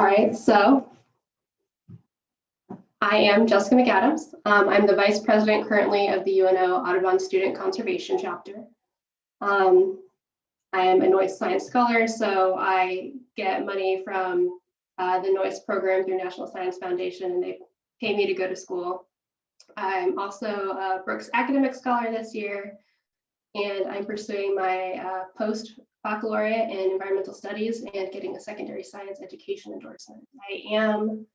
All right, so I am Jessica McAdams. I'm the Vice President currently of the UNO Audubon Student Conservation Chapter. I am a Noyce Science Scholar, so I get money from the Noyce program through National Science Foundation, and they pay me to go to school. I'm also a Brooks Academic Scholar this year, and I'm pursuing my post-baccalaureate in environmental studies and getting a secondary science education endorsement. I am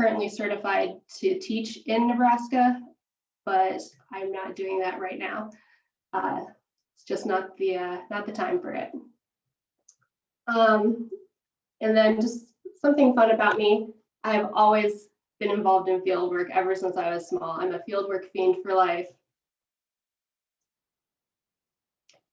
currently certified to teach in Nebraska, but I'm not doing that right now. It's just not the time for it. And then just something fun about me, I've always been involved in field work ever since I was small. I'm a fieldwork fiend for life.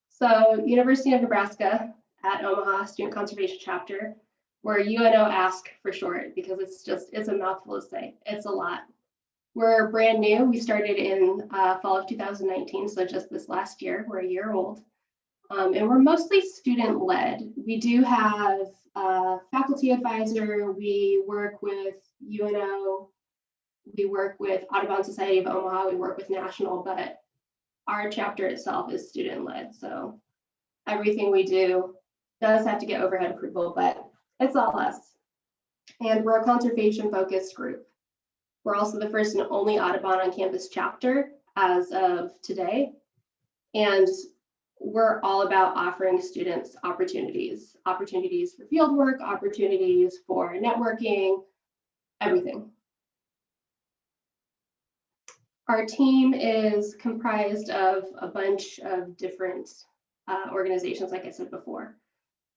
So University of Nebraska at Omaha Student Conservation Chapter, we're UNO Ask for short because it's a mouthful to say. It's a lot. We're brand new. We started in fall of 2019, so just this last year. We're a year old. And we're mostly student-led. We do have a faculty advisor. We work with UNO. We work with Audubon Society of Omaha. We work with National, but our chapter itself is student-led. So everything we do does have to get overhead approval, but it's all us. And we're a conservation-focused group. We're also the first and only Audubon on campus chapter as of today. And we're all about offering students opportunities for field work, opportunities for networking, everything. Our team is comprised of a bunch of different organizations, like I said before.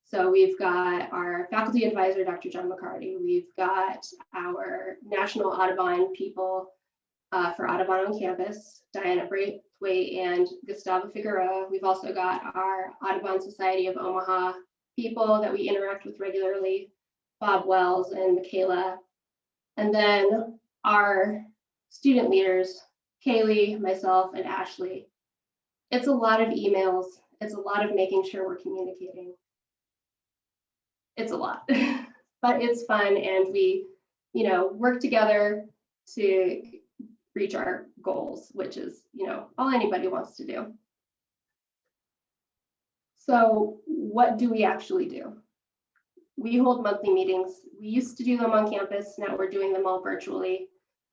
So we've got our faculty advisor, Dr. John McCarty. We've got our national Audubon people for Audubon on campus, Diana Braithwaite and Gustavo Figueroa. We've also got our Audubon Society of Omaha people that we interact with regularly, Bob Wells and Michaela. And then our student leaders, Kaylee, myself, and Ashley. It's a lot of emails. It's a lot of making sure we're communicating. It's a lot, but it's fun, and we, work together to reach our goals, which is, all anybody wants to do. So what do we actually do? We hold monthly meetings. We used to do them on campus. Now we're doing them all virtually.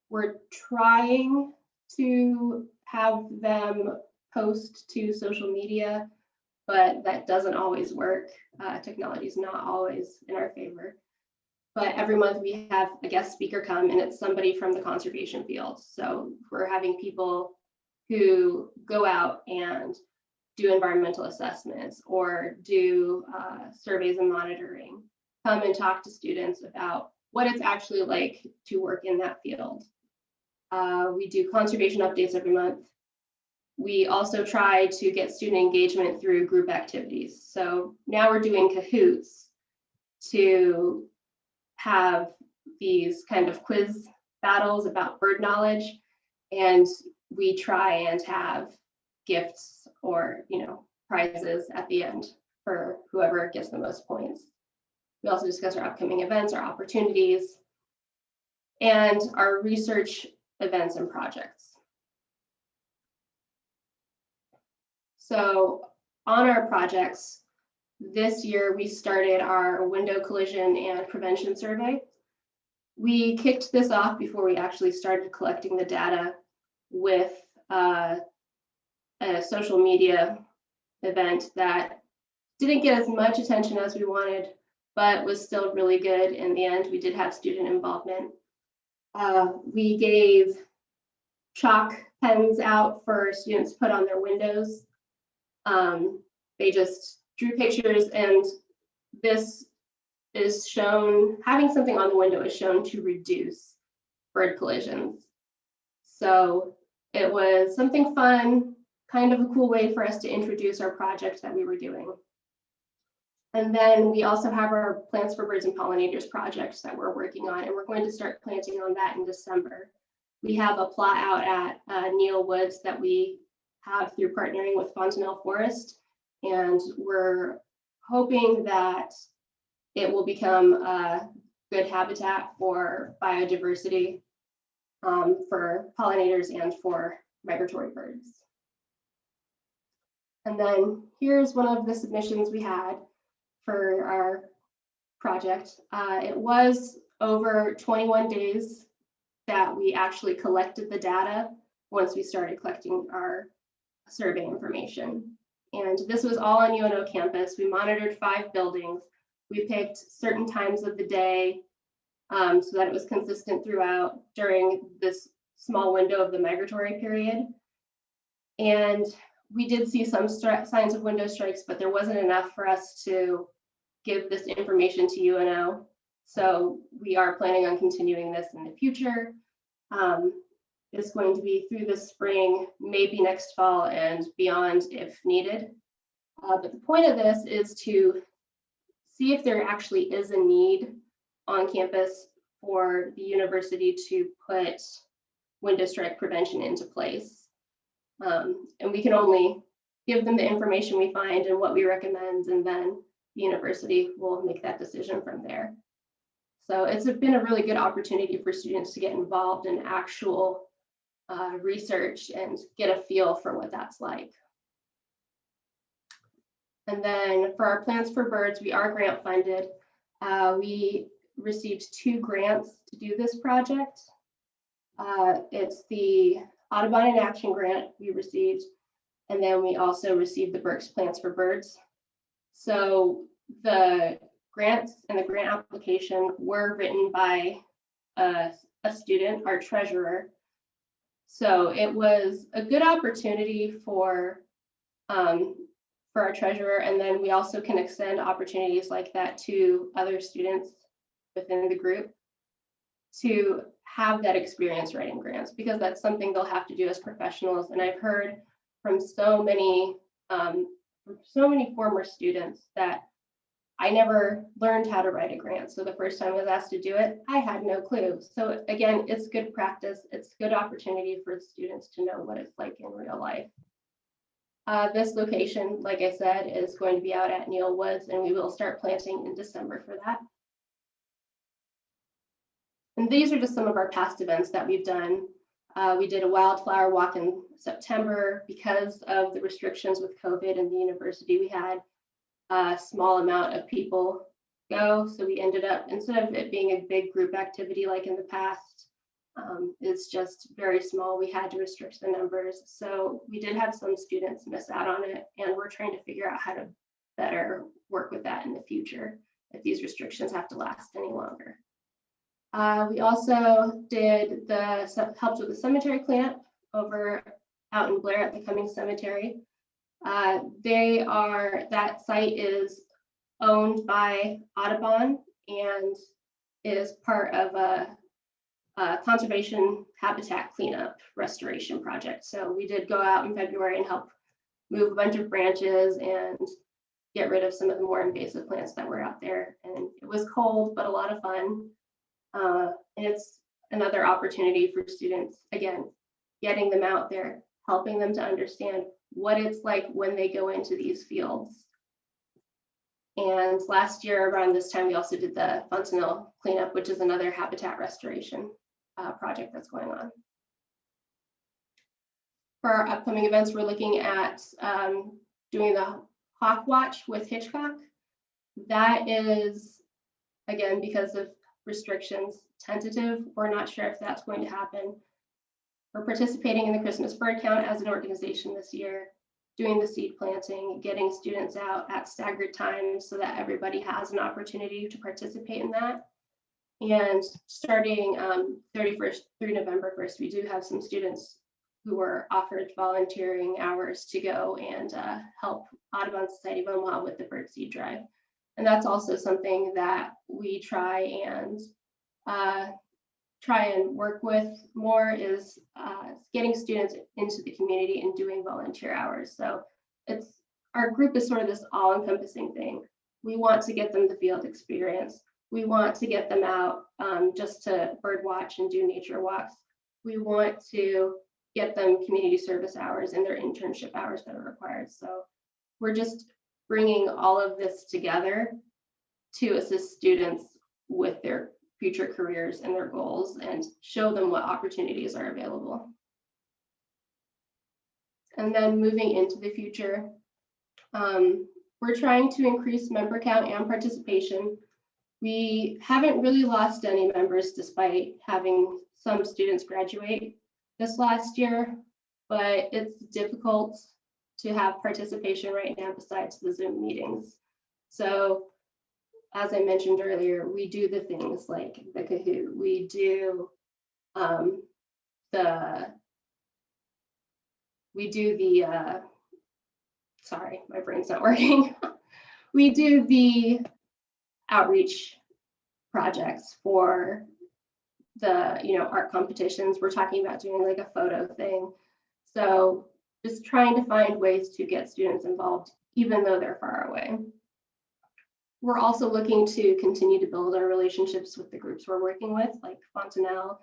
We're trying to have them post to social media, but that doesn't always work. Technology is not always in our favor. But every month we have a guest speaker come, and it's somebody from the conservation field. So we're having people who go out and do environmental assessments or do surveys and monitoring, come and talk to students about what it's actually like to work in that field. We do conservation updates every month. We also try to get student engagement through group activities. So now we're doing Kahoots to have these kind of quiz battles about bird knowledge, and we try and have gifts or prizes at the end for whoever gets the most points. We also discuss our upcoming events, our opportunities, and our research events and projects. So on our projects, this year we started our window collision and prevention survey. We kicked this off before we actually started collecting the data with a social media event that didn't get as much attention as we wanted, but was still really good in the end. We did have student involvement. We gave chalk pens out for students to put on their windows. They just drew pictures, and this is shown, having something on the window is shown to reduce bird collisions. So it was something fun, kind of a cool way for us to introduce our project that we were doing. And then we also have our Plants for Birds and Pollinators project that we're working on, and we're going to start planting on that in December. We have a plot out at Neil Woods that we have through partnering with Fontanelle Forest, and we're hoping that it will become a good habitat for biodiversity, for pollinators and for migratory birds. And then here's one of the submissions we had for our project. It was over 21 days that we actually collected the data once we started collecting our survey information. And this was all on UNO campus. We monitored 5 buildings. We picked certain times of the day so that it was consistent throughout during this small window of the migratory period. And we did see some signs of window strikes, but there wasn't enough for us to give this information to UNO. So we are planning on continuing this in the future. It's going to be through the spring, maybe next fall and beyond if needed. But the point of this is to see if there actually is a need on campus for the university to put window strike prevention into place. And we can only give them the information we find and what we recommend, and then the university will make that decision from there. So it's been a really good opportunity for students to get involved in actual research and get a feel for what that's like. And then for our Plants for Birds, we are grant funded. We received 2 grants to do this project. It's the Audubon in Action grant we received, and then we also received the Berks Plants for Birds. So the grants and the grant application were written by a student, our treasurer. So it was a good opportunity for our treasurer, and then we also can extend opportunities like that to other students within the group to have that experience writing grants, because that's something they'll have to do as professionals. And I've heard from so many former students that I never learned how to write a grant. So the first time I was asked to do it, I had no clue. So again, it's good practice. It's a good opportunity for students to know what it's like in real life. This location, like I said, is going to be out at Neil Woods, and we will start planting in December for that. And these are just some of our past events that we've done. We did a wildflower walk in September. Because of the restrictions with COVID and the university, we had a small amount of people go. So we ended up, instead of it being a big group activity like in the past, it's just very small. We had to restrict the numbers. So we did have some students miss out on it, and we're trying to figure out how to better work with that in the future if these restrictions have to last any longer. We also did helped with the cemetery cleanup over out in Blair at the Cummings Cemetery. That site is owned by Audubon and is part of a conservation habitat cleanup restoration project. So we did go out in February and help move a bunch of branches and get rid of some of the more invasive plants that were out there. And it was cold, but a lot of fun. And it's another opportunity for students, again, getting them out there, helping them to understand what it's like when they go into these fields. And last year around this time, we also did the Fontanelle cleanup, which is another habitat restoration project that's going on. For our upcoming events, we're looking at doing the Hawk Watch with Hitchcock. That is, again, because of restrictions, tentative. We're not sure if that's going to happen. We're participating in the Christmas Bird Count as an organization this year, doing the seed planting, getting students out at staggered times so that everybody has an opportunity to participate in that. And starting 31st through November 1st, we do have some students who were offered volunteering hours to go and help Audubon Society of Omaha with the bird seed drive. And that's also something that we try and work with more, is getting students into the community and doing volunteer hours. So our group is sort of this all-encompassing thing. We want to get them the field experience. We want to get them out just to bird watch and do nature walks. We want to get them community service hours and their internship hours that are required. So we're just bringing all of this together to assist students with their future careers and their goals and show them what opportunities are available. And then moving into the future, we're trying to increase member count and participation. We haven't really lost any members despite having some students graduate this last year, but it's difficult to have participation right now besides the Zoom meetings. So as I mentioned earlier, we do the things like the Kahoot, we do sorry, my brain's not working. We do the outreach projects for the art competitions. We're talking about doing like a photo thing. So just trying to find ways to get students involved, even though they're far away. We're also looking to continue to build our relationships with the groups we're working with, like Fontanelle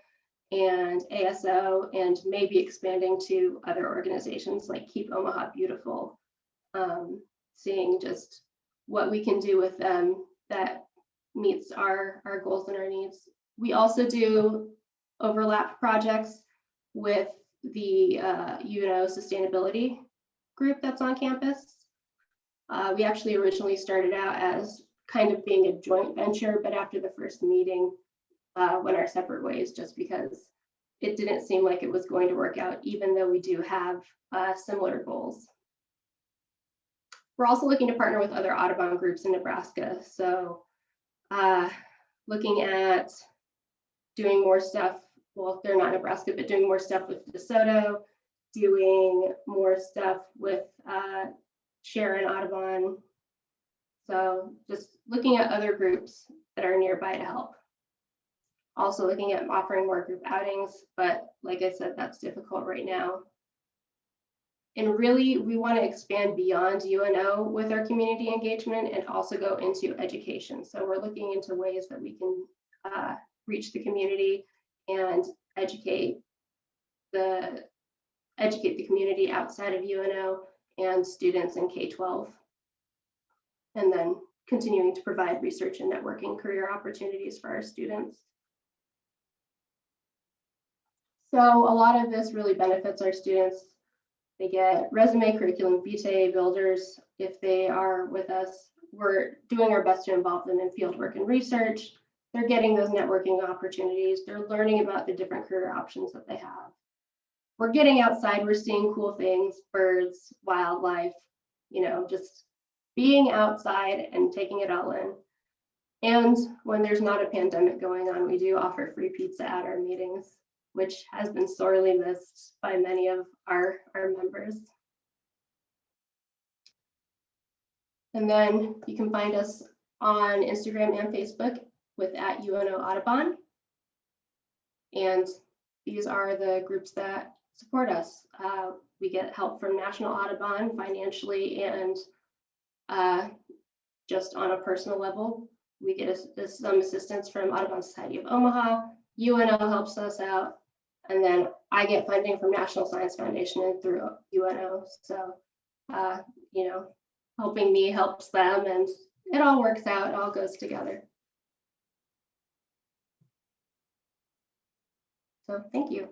and ASO, and maybe expanding to other organizations like Keep Omaha Beautiful, seeing just what we can do with them that meets our goals and our needs. We also do overlap projects with the UNO sustainability group that's on campus. We actually originally started out as kind of being a joint venture, but after the first meeting, went our separate ways just because it didn't seem like it was going to work out, even though we do have similar goals. We're also looking to partner with other Audubon groups in Nebraska. So looking at doing more stuff, well, they're not Nebraska, but doing more stuff with DeSoto, doing more stuff with Sharon Audubon. So just looking at other groups that are nearby to help. Also looking at offering more group outings, but like I said, that's difficult right now. And really, we want to expand beyond UNO with our community engagement and also go into education. So we're looking into ways that we can reach the community and educate the community outside of UNO and students in K-12. And then continuing to provide research and networking career opportunities for our students. So a lot of this really benefits our students. They get resume, curriculum vitae builders if they are with us. We're doing our best to involve them in fieldwork and research. They're getting those networking opportunities. They're learning about the different career options that they have. We're getting outside, we're seeing cool things, birds, wildlife, just being outside and taking it all in. And when there's not a pandemic going on, we do offer free pizza at our meetings, which has been sorely missed by many of our members. And then you can find us on Instagram and Facebook with @UNO Audubon. And these are the groups that support us. We get help from National Audubon financially and just on a personal level. We get some assistance from Audubon Society of Omaha. UNO helps us out. And then I get funding from National Science Foundation and through UNO. So, helping me helps them, and it all works out, it all goes together. So thank you.